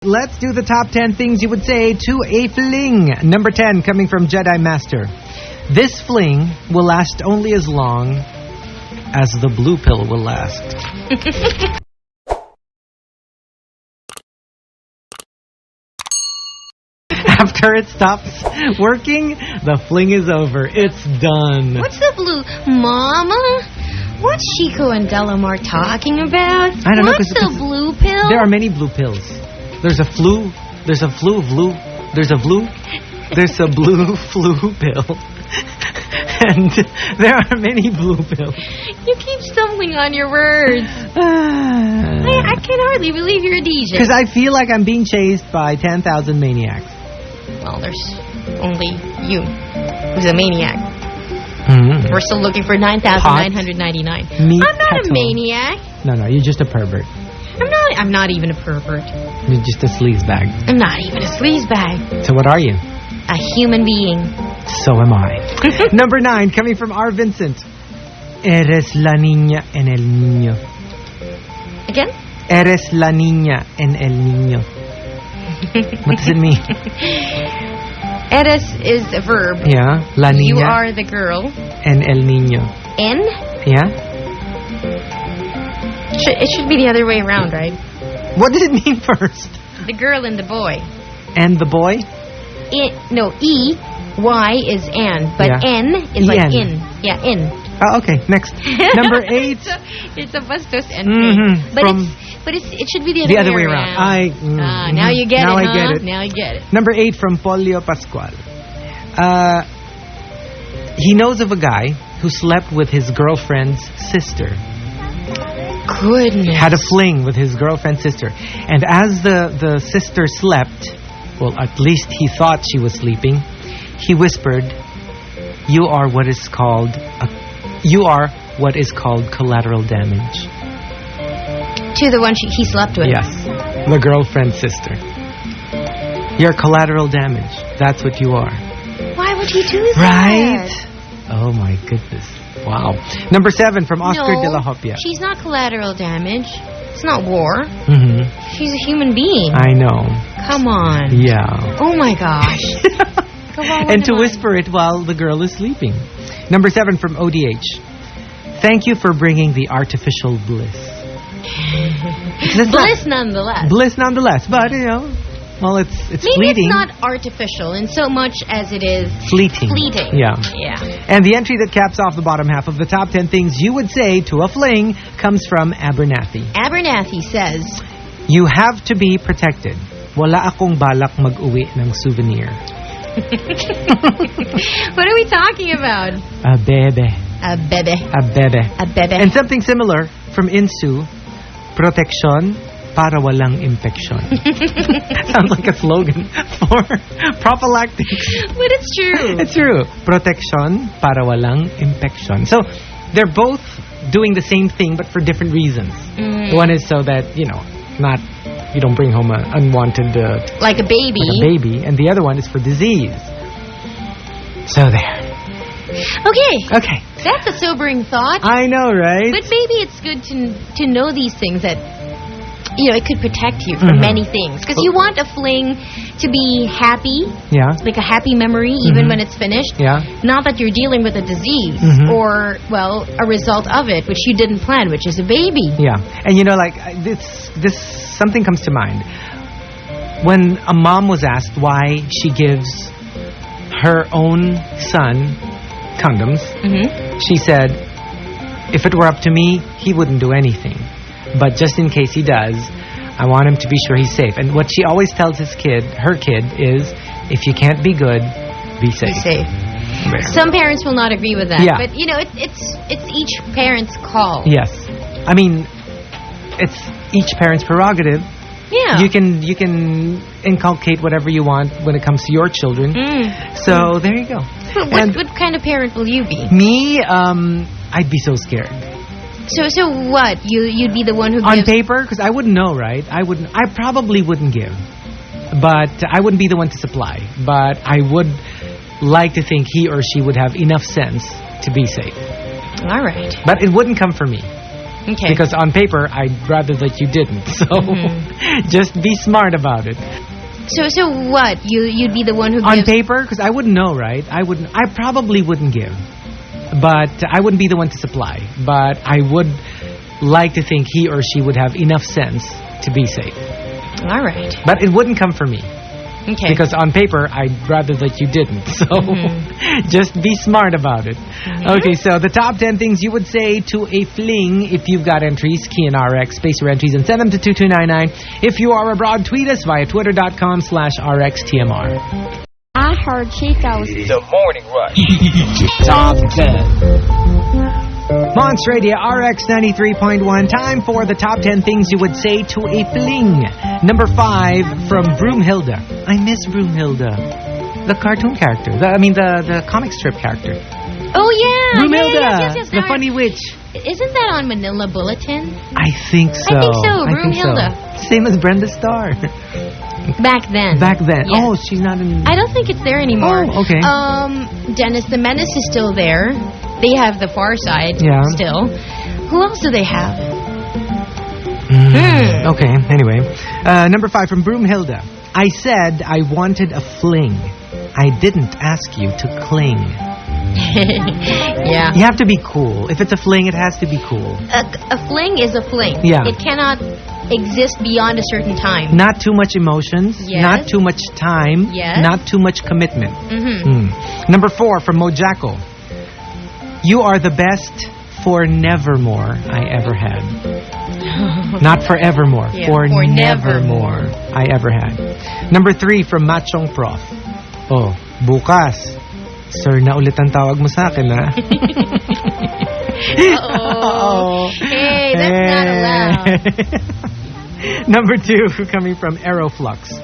Let's do the top 10 things you would say to a fling. Number 10, coming from Jedi Master. This fling will last only as long as the blue pill will last. After it stops working, the fling is over. It's done. What's the blue... Mama? What's Chico and Delamar talking about? I don't know. What's the blue pill? There are many blue pills. There's a blue pill. And there are many blue pills. You keep stumbling on your words. I can hardly believe you're a DJ. Because I feel like I'm being chased by 10,000 maniacs. Well, there's only you who's a maniac. Mm-hmm. We're still looking for 9,999. I'm not a maniac. No, you're just a pervert. I'm not even a pervert. You're just a sleazebag. I'm not even a sleazebag. So what are you? A human being. So am I. Number 9, coming from R. Vincent. Eres la niña en el niño. Again? Eres la niña en el niño. What does it mean? Eres is a verb. Yeah. La niña. You are the girl. En el niño. En? Yeah. It should be the other way around, right? What did it mean first? The girl and the boy. And the boy? E-Y is and, but N is like in. Yeah, in. Oh, okay, next. Number 8. It's a bustos and but it should be the other way around. Now you get it, I get it. Now you get it. Number 8 from Polio Pascual. He knows of a guy who slept with his girlfriend's sister. Goodness. Had a fling with his girlfriend's sister. And as the sister slept, well, at least he thought she was sleeping, he whispered, you are what is called collateral damage. To the one he slept with? Yes. The girlfriend's sister. You're collateral damage. That's what you are. Why would he do that? Right? Oh my goodness. Wow. Number 7 from Oscar de la Hopia. She's not collateral damage. It's not war. Mm-hmm. She's a human being. I know. Come on. Yeah. Oh my gosh. And to whisper it while the girl is sleeping. Number 7 from ODH. Thank you for bringing the artificial bliss. Bliss nonetheless. Bliss nonetheless. But, well, it's Maybe fleeting. It's not artificial in so much as it is fleeting. Yeah. And the entry that caps off the bottom half of the top 10 things you would say to a fling comes from Abernathy. Abernathy says, you have to be protected. Wala akong balak mag-uwi ng souvenir. What are we talking about? A bebe. A bebe. A bebe. A bebe. And something similar from Insu, protection para walang infection. Sounds like a slogan for prophylactics. But it's true. It's true. Protection para walang infection. So they're both doing the same thing but for different reasons. One is so that, you don't bring home an unwanted... like a baby. Like a baby. And the other one is for disease. So there. Okay. That's a sobering thought. I know, right? But maybe it's good to know these things that, it could protect you from many things. Because you want a fling to be happy. Yeah. Like a happy memory, even when it's finished. Yeah. Not that you're dealing with a disease or, a result of it, which you didn't plan, which is a baby. Yeah. And, this something comes to mind. When a mom was asked why she gives her own son condoms, she said, if it were up to me, he wouldn't do anything. But just in case he does, I want him to be sure he's safe. And what she always tells her kid, is, if you can't be good, be safe. Be safe. There. Some parents will not agree with that. Yeah. But, it's each parent's call. Yes. I mean, it's each parent's prerogative. Yeah. You can inculcate whatever you want when it comes to your children. So there you go. What kind of parent will you be? Me, I'd be so scared. So what? You'd be the one who gives... On paper? Because I wouldn't know, right? I probably wouldn't give. But I wouldn't be the one to supply. But I would like to think he or she would have enough sense to be safe. All right. But it wouldn't come from me. Okay. Because on paper, I'd rather that you didn't. So just be smart about it. So what? You'd be the one who gives... On paper? Because I wouldn't know, right? I probably wouldn't give. But I wouldn't be the one to supply. But I would like to think he or she would have enough sense to be safe. All right. But it wouldn't come from me. Okay. Because on paper, I'd rather that you didn't. So just be smart about it. Okay, so the top 10 things you would say to a fling. If you've got entries, key in RX, space your entries, and send them to 2299. If you are abroad, tweet us via twitter.com/RXTMR. I heard Chico's. The Morning Rush. Top 10. Monster Radio RX 93.1. Time for the top 10 things you would say to a fling. Number 5 from Broomhilda. I miss Broomhilda. The cartoon character. The comic strip character. Oh, yeah. Broomhilda. Yes. The funny witch. Isn't that on Manila Bulletin? I think so. Broomhilda. Same as Brenda Starr. Back then. Yes. Oh, she's not in... I don't think it's there anymore. Oh, okay. Dennis the Menace is still there. They have the Far Side still. Who else do they have? Okay, anyway. Number 5 from Broomhilda. I said I wanted a fling. I didn't ask you to cling. Yeah. You have to be cool. If it's a fling, it has to be cool. A fling is a fling. Yeah. It cannot exist beyond a certain time. Not too much emotions. Yes. Not too much time. Yes. Not too much commitment. Number 4 from Mojako. You are the best for nevermore I ever had. Not forevermore. Yeah, for nevermore I ever had. Number 3 from Machong Prof. Oh, bukas. Sir, na ulit ang tawag mo sa akin, ha? Uh-oh. Hey, that's not allowed. Number 2 coming from Aeroflux.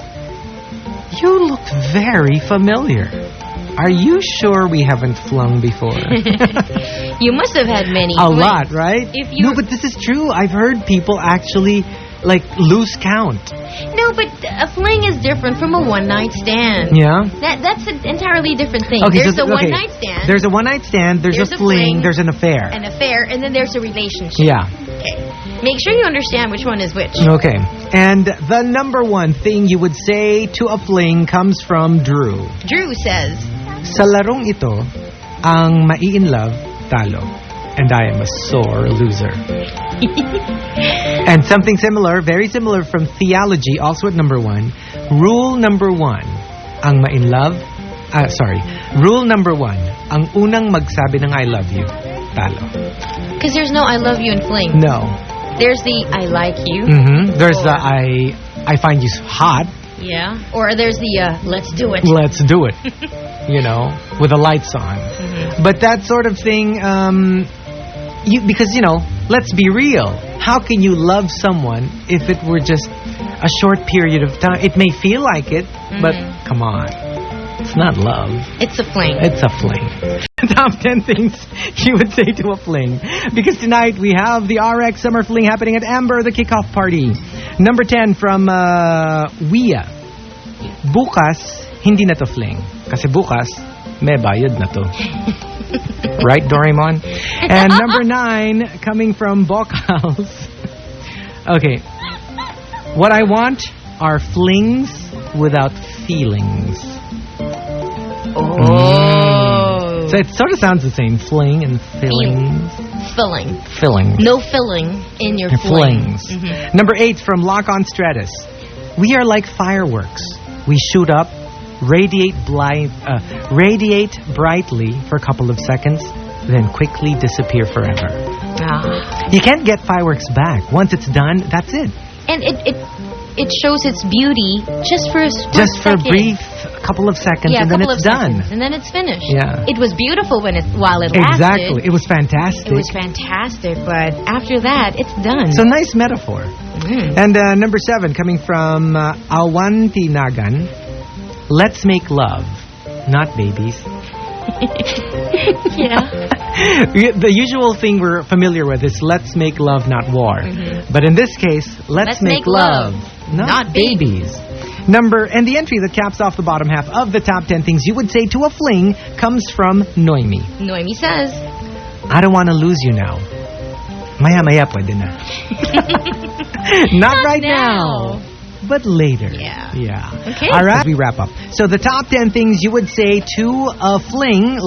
You look very familiar. Are you sure we haven't flung before? You must have had many. A lot, right? No, but this is true. I've heard people actually lose count. No, but a fling is different from a one-night stand. Yeah? That's an entirely different thing. Okay, there's a one-night stand. There's a one-night stand, there's a fling, there's an affair. An affair, and then there's a relationship. Yeah. Okay. Make sure you understand which one is which. Okay. And the number 1 thing you would say to a fling comes from Drew. Drew says, sa larong ito, ang mai-in-love, talo. And I am a sore loser. And something similar, very similar from Theology, also at number 1. Rule number 1, ang ma-in-love, rule number 1, ang unang magsabi ng I love you, talo. Because there's no I love you in fling. No. There's the I like you. There's the I find you hot. Yeah. Or there's the let's do it. Let's do it. With the lights on. But that sort of thing, because, let's be real. How can you love someone if it were just a short period of time? It may feel like it, but come on. It's not love. It's a fling. It's a fling. Top 10 things you would say to a fling. Because tonight we have the RX Summer Fling happening at Amber, the kickoff party. Number 10 from Wia. Bukas, hindi na to fling. Kasi bukas, may bayad na to. Right, Doraemon? And number 9, coming from Bocals. Okay. What I want are flings without feelings. Oh. So it sort of sounds the same. Fling and fillings. Filling. No filling in your flings. Number 8 from Lock on Stratus. We are like fireworks. We shoot up, radiate brightly for a couple of seconds, then quickly disappear forever. You can't get fireworks back. Once it's done, that's it. And it shows its beauty just for a brief couple of seconds, and then it's done. And then it's finished. Yeah. It was beautiful while it lasted. Exactly. It was fantastic. But after that, it's done. So nice metaphor. And number 7, coming from Awanti Nagan. Let's make love, not babies. Yeah. The usual thing we're familiar with is let's make love, not war. But in this case, let's make love, not babies. And the entry that caps off the bottom half of the top 10 things you would say to a fling comes from Noemi. Noemi says, I don't want to lose you now. Maya-maya pwede na. Not right now. But later. Yeah. Okay. All right. As we wrap up. So the top 10 things you would say to a fling.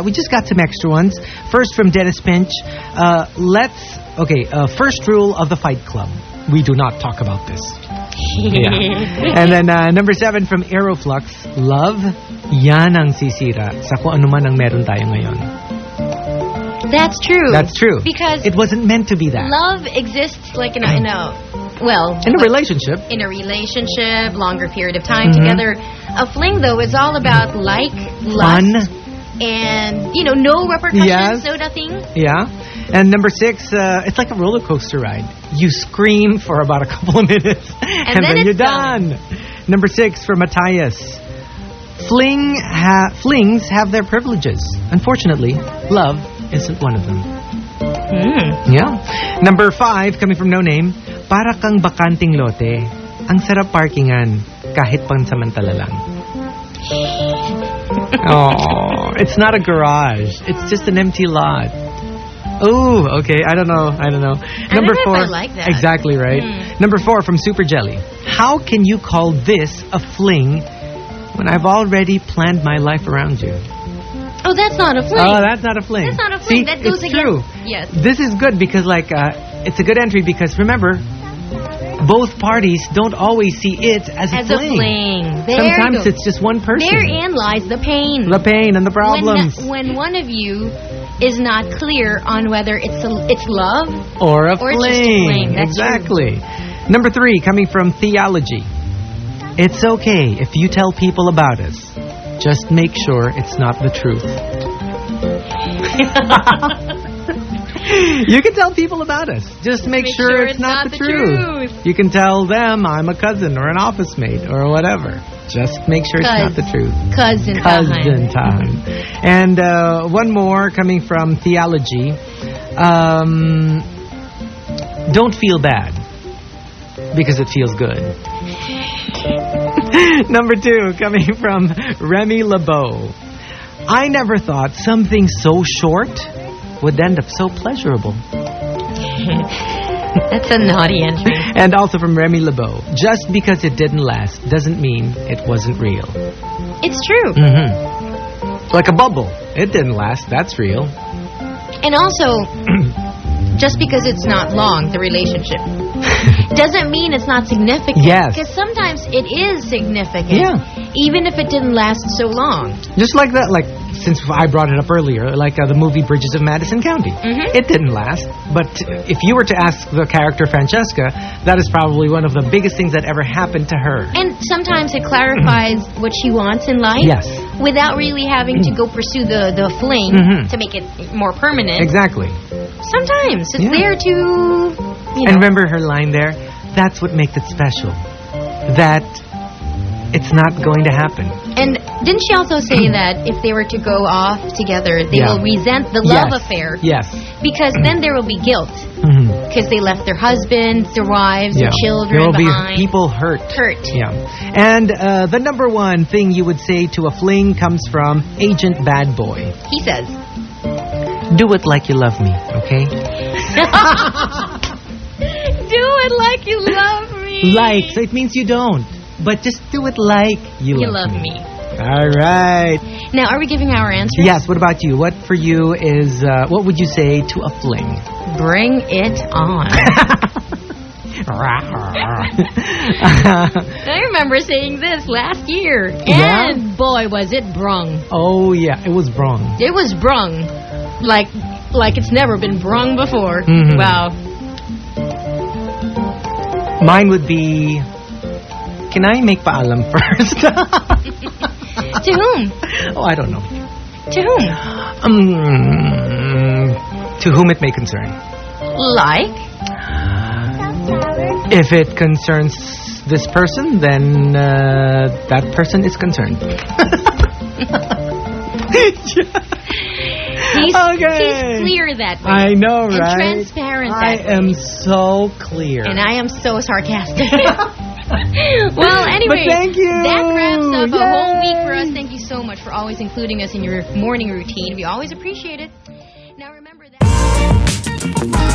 We just got some extra ones. First from Dennis Pinch. First rule of the Fight Club. We do not talk about this. Yeah. And then number 7 from Aeroflux. Love, yan ang sisira sa kung ano man ang meron tayo ngayon. That's true. Because it wasn't meant to be that. Love exists like in a relationship. In a relationship, longer period of time together. A fling, though, is all about lust, and no repercussions, no nothing. Yeah. And number 6, it's like a roller coaster ride. You scream for about a couple of minutes, and then you're done. Number 6 for Matthias. Flings have their privileges. Unfortunately, love isn't one of them. Yeah. Number 5, coming from No Name. Para kang bakanting lote. Ang sarap parkingan kahit pansamantala lang. Oh, it's not a garage. It's just an empty lot. Oh, okay. I don't know. Number 4. I like that. Exactly right. Number 4 from Super Jelly. How can you call this a fling when I've already planned my life around you? Oh, that's not a fling. Oh, that's not a fling. That's not a fling. See, that goes it's against. True. Yes. This is good because, it's a good entry because, remember, both parties don't always see it as a fling. Sometimes it's just one person. Therein lies the pain. The pain and the problems. When one of you is not clear on whether it's love or a fling. It's just a fling. That's exactly. True. Number 3, coming from Theology. It's okay if you tell people about us. Just make sure it's not the truth. You can tell people about us. Just make sure it's not the truth. You can tell them I'm a cousin or an office mate or whatever. Just make sure it's not the truth. Cousin time. And one more coming from Theology. Don't feel bad because it feels good. Number 2, coming from Remy LeBeau. I never thought something so short would end up so pleasurable. That's a naughty entry. And also from Remy LeBeau. Just because it didn't last doesn't mean it wasn't real. It's true. Like a bubble. It didn't last. That's real. And also, just because it's not long, the relationship, doesn't mean it's not significant. Yes. Because sometimes it is significant. Yeah. Even if it didn't last so long. Just like that, since I brought it up earlier, the movie Bridges of Madison County. It didn't last, but if you were to ask the character Francesca, that is probably one of the biggest things that ever happened to her. And sometimes it clarifies what she wants in life. Yes. Without really having to go pursue the fling to make it more permanent. Exactly. Sometimes it's there to, And remember her line there? That's what makes it special. That it's not going to happen. And didn't she also say that if they were to go off together, they will resent the love affair? Yes. Because then there will be guilt. Because they left their husbands, their wives, their children there will behind. Be people hurt. Yeah. And the number 1 thing you would say to a fling comes from Agent Bad Boy. He says, do it like you love me, okay? Do it like you love me. So it means you don't. But just do it like you love me. All right. Now, are we giving our answers? Yes. What about you? What for you is, what would you say to a fling? Bring it on. I remember saying this last year. And boy, was it brung. Oh, yeah. It was brung. It was brung. Like it's never been brung before. Wow. Mine would be... Can I make paalam first? To whom? Oh, I don't know. To whom? To whom it may concern. Like? If it concerns this person, then that person is concerned. He's clear that way. I know, right? And transparent that way. I am so clear. And I am so sarcastic. Well, anyway, but thank you. That wraps up a whole week for us. Thank you so much for always including us in your morning routine. We always appreciate it. Now remember that...